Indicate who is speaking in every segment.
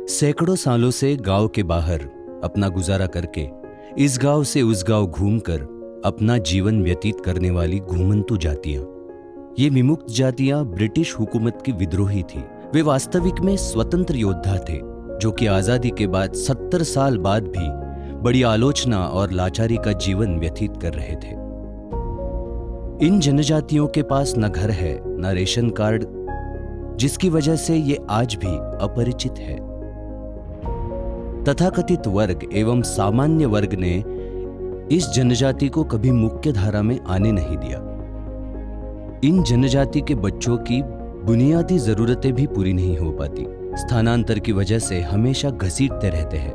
Speaker 1: सैकड़ों सालों से गांव के बाहर अपना गुजारा करके इस गांव से उस गांव घूमकर अपना जीवन व्यतीत करने वाली घूमंतु जातियां, ये विमुक्त जातियां ब्रिटिश हुकूमत की विद्रोही थी। वे वास्तविक में स्वतंत्र योद्धा थे जो कि आजादी के बाद 70 साल बाद भी बड़ी आलोचना और लाचारी का जीवन व्यतीत कर रहे थे। इन जनजातियों के पास न घर है न रेशन कार्ड, जिसकी वजह से ये आज भी अपरिचित है। तथाकथित वर्ग एवं सामान्य वर्ग ने इस जनजाति को कभी मुख्य धारा में आने नहीं दिया। इन जनजाति के बच्चों की बुनियादी जरूरतें भी पूरी नहीं हो पाती। स्थानांतर की वजह से हमेशा घसीटते रहते हैं।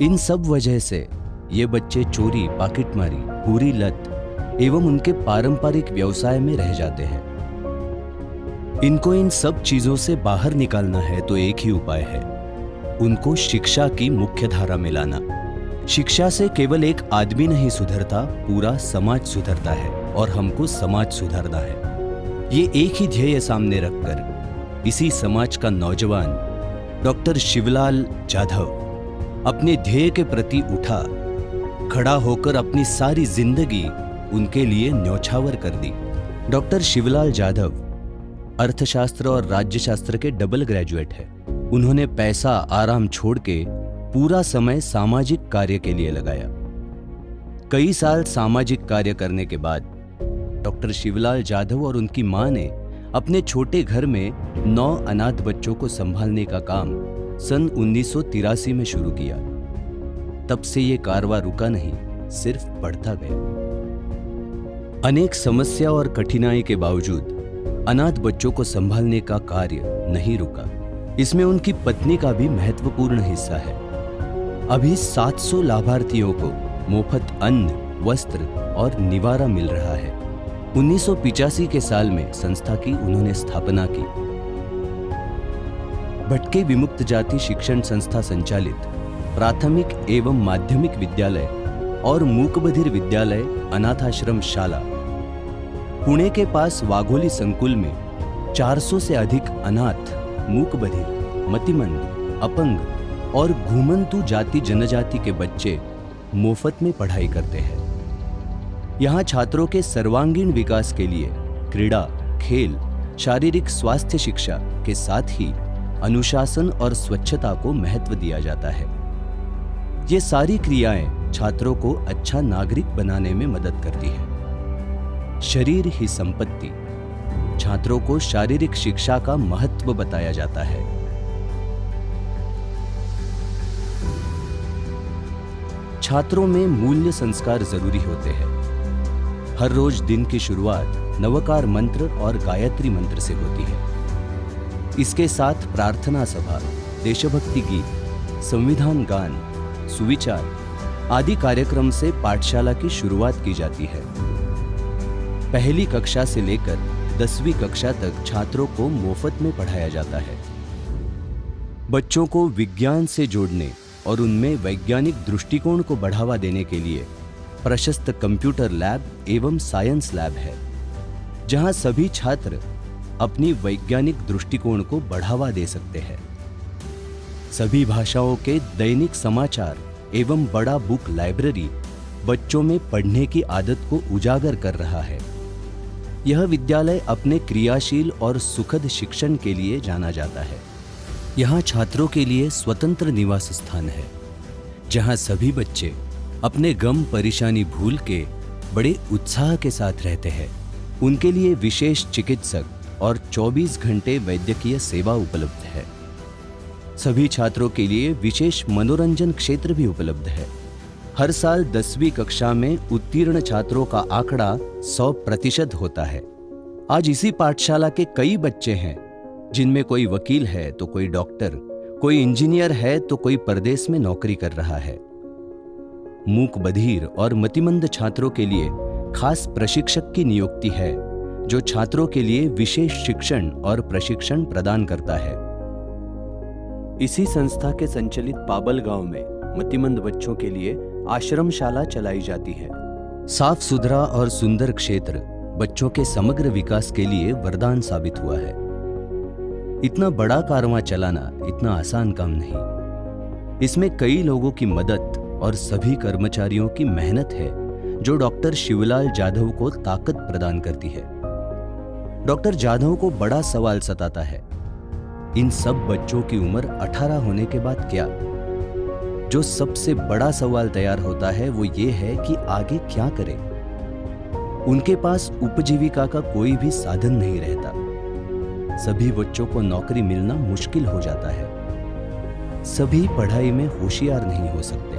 Speaker 1: इन सब वजह से ये बच्चे चोरी, पॉकेटमारी, बुरी लत एवं उनके पारंपरिक व्यवसाय में रह जाते हैं। इनको इन सब चीजों से बाहर निकालना है तो एक ही उपाय है, उनको शिक्षा की मुख्य धारा में लाना। शिक्षा से केवल एक आदमी नहीं सुधरता, पूरा समाज सुधरता है और हमको समाज सुधारना है। ये एक ही ध्येय सामने रखकर इसी समाज का नौजवान डॉक्टर शिवलाल जाधव अपने ध्येय के प्रति उठा, खड़ा होकर अपनी सारी जिंदगी उनके लिए न्यौछावर कर दी। डॉक्टर शिवलाल जाधव अर्थशास्त्र और राज्यशास्त्र के डबल ग्रेजुएट है। उन्होंने पैसा आराम छोड़ के पूरा समय सामाजिक कार्य के लिए लगाया। कई साल सामाजिक कार्य करने के बाद डॉक्टर शिवलाल जाधव और उनकी मां ने अपने छोटे घर में 9 अनाथ बच्चों को संभालने का काम सन 1983 में शुरू किया। तब से ये कारवां रुका नहीं, सिर्फ बढ़ता गया। अनेक समस्या और कठिनाई के बावजूद अनाथ बच्चों को संभालने का कार्य नहीं रुका। इसमें उनकी पत्नी का भी महत्वपूर्ण हिस्सा है। अभी 700 लाभार्थियों को मुफ्त अन्न, वस्त्र और निवारा मिल रहा है। 1985 के साल में संस्था की उन्होंने स्थापना की। भटके विमुक्त जाति शिक्षण संस्था संचालित प्राथमिक एवं माध्यमिक विद्यालय और मूकबधिर विद्यालय अनाथाश्रम शाला पुणे के पास वाघोली संकुल में 400 से अधिक अनाथ, मूकबधिर, मतिमंद, अपंग और घूमंतु जाति जनजाति के बच्चे मुफ्त में पढ़ाई करते हैं। यहाँ छात्रों के सर्वांगीण विकास के लिए क्रीड़ा, खेल, शारीरिक स्वास्थ्य शिक्षा के साथ ही अनुशासन और स्वच्छता को महत्व दिया जाता है। ये सारी क्रियाएं छात्रों को अच्छा नागरिक बनाने में मदद करती है। शरीर ही संपत्ति। छात्रों को शारीरिक शिक्षा का महत्व बताया जाता है। छात्रों में मूल्य संस्कार जरूरी होते हैं। हर रोज दिन की शुरुआत नवकार मंत्र और गायत्री मंत्र से होती है। इसके साथ प्रार्थना सभा, देशभक्ति गीत, संविधान गान, सुविचार आदि कार्यक्रम से पाठशाला की शुरुआत की जाती है। पहली कक्षा से लेकर 10वीं कक्षा तक छात्रों को मुफ्त में पढ़ाया जाता है। बच्चों को विज्ञान से जोड़ने और उनमें वैज्ञानिक दृष्टिकोण को बढ़ावा देने के लिए प्रशस्त कंप्यूटर लैब एवं साइंस लैब है, जहां सभी छात्र अपनी वैज्ञानिक दृष्टिकोण को बढ़ावा दे सकते हैं। सभी भाषाओं के दैनिक समाचार एवं बड़ा बुक लाइब्रेरी बच्चों में पढ़ने की आदत को उजागर कर रहा है। यह विद्यालय अपने क्रियाशील और सुखद शिक्षण के लिए जाना जाता है। यहाँ छात्रों के लिए स्वतंत्र निवास स्थान है, जहाँ सभी बच्चे अपने गम परेशानी भूल के बड़े उत्साह के साथ रहते हैं। उनके लिए विशेष चिकित्सक और 24 घंटे वैद्यकीय सेवा उपलब्ध है। सभी छात्रों के लिए विशेष मनोरंजन क्षेत्र भी उपलब्ध है। हर साल 10वीं कक्षा में उत्तीर्ण छात्रों का आंकड़ा 100% होता है। आज इसी पाठशाला के कई बच्चे हैं जिनमें कोई वकील है तो कोई डॉक्टर, कोई इंजीनियर है तो कोई परदेश में नौकरी कर रहा है। मूक बधिर और मतिमंद छात्रों के लिए खास प्रशिक्षक की नियुक्ति है, जो छात्रों के लिए विशेष शिक्षण और प्रशिक्षण प्रदान करता है। इसी संस्था के संचालित पाबल गांव में मतिमंद बच्चों के लिए आश्रमशाला चलाई जाती है। साफ सुथरा और सुंदर क्षेत्र बच्चों के समग्र विकास के लिए वरदान साबित हुआ है। इतना बड़ा कारवां चलाना इतना आसान काम नहीं। इसमें कई लोगों की मदद और सभी कर्मचारियों की मेहनत है जो डॉक्टर शिवलाल जाधव को ताकत प्रदान करती है। डॉक्टर जाधव को बड़ा सवाल सताता है, इन सब बच्चों की उम्र 18 होने के बाद क्या? जो सबसे बड़ा सवाल तैयार होता है वो ये है कि आगे क्या करें। उनके पास उपजीविका का कोई भी साधन नहीं रहता। सभी बच्चों को नौकरी मिलना मुश्किल हो जाता है। सभी पढ़ाई में होशियार नहीं हो सकते।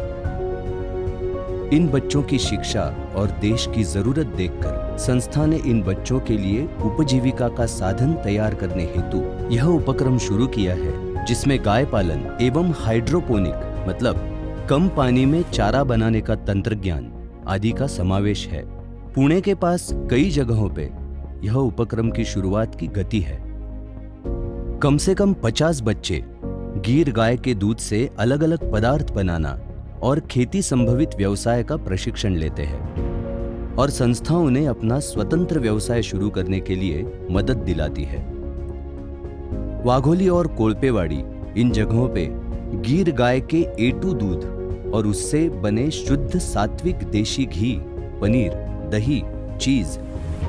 Speaker 1: इन बच्चों की शिक्षा और देश की जरूरत देखकर संस्था ने इन बच्चों के लिए उपजीविका का साधन तैयार करने हेतु यह उपक्रम शुरू किया है, जिसमें गाय पालन एवं हाइड्रोपोनिक मतलब कम पानी में चारा बनाने का तंत्र ज्ञान आदि का समावेश है। पुणे के पास कई जगहों पे यह उपक्रम की शुरुआत की गति है। कम से कम 50 बच्चे गीर गाय के दूध से अलग अलग पदार्थ बनाना और खेती संभवित व्यवसाय का प्रशिक्षण लेते हैं और संस्था उन्हें अपना स्वतंत्र व्यवसाय शुरू करने के लिए मदद दिलाती है। वाघोली और कोल्पेवाड़ी इन जगहों पे गीर गाय के A2 दूध और उससे बने शुद्ध सात्विक देशी घी, पनीर, दही, चीज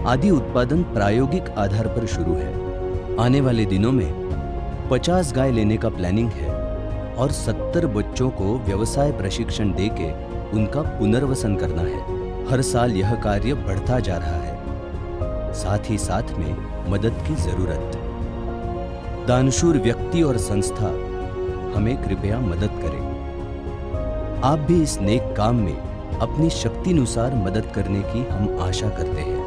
Speaker 1: आदि उत्पादन प्रायोगिक आधार पर शुरू है। आने वाले दिनों में 50 गाय लेने का प्लानिंग है और 70 बच्चों को व्यवसाय प्रशिक्षण देके उनका पुनर्वसन करना है। हर साल यह कार्य बढ़ता जा रहा है। साथ ही साथ में मदद की जरूरत। दानशूर व्यक्ति और संस्था हमें कृपया मदद करें। आप भी इस नेक काम में अपनी शक्तिनुसार मदद करने की हम आशा करते हैं।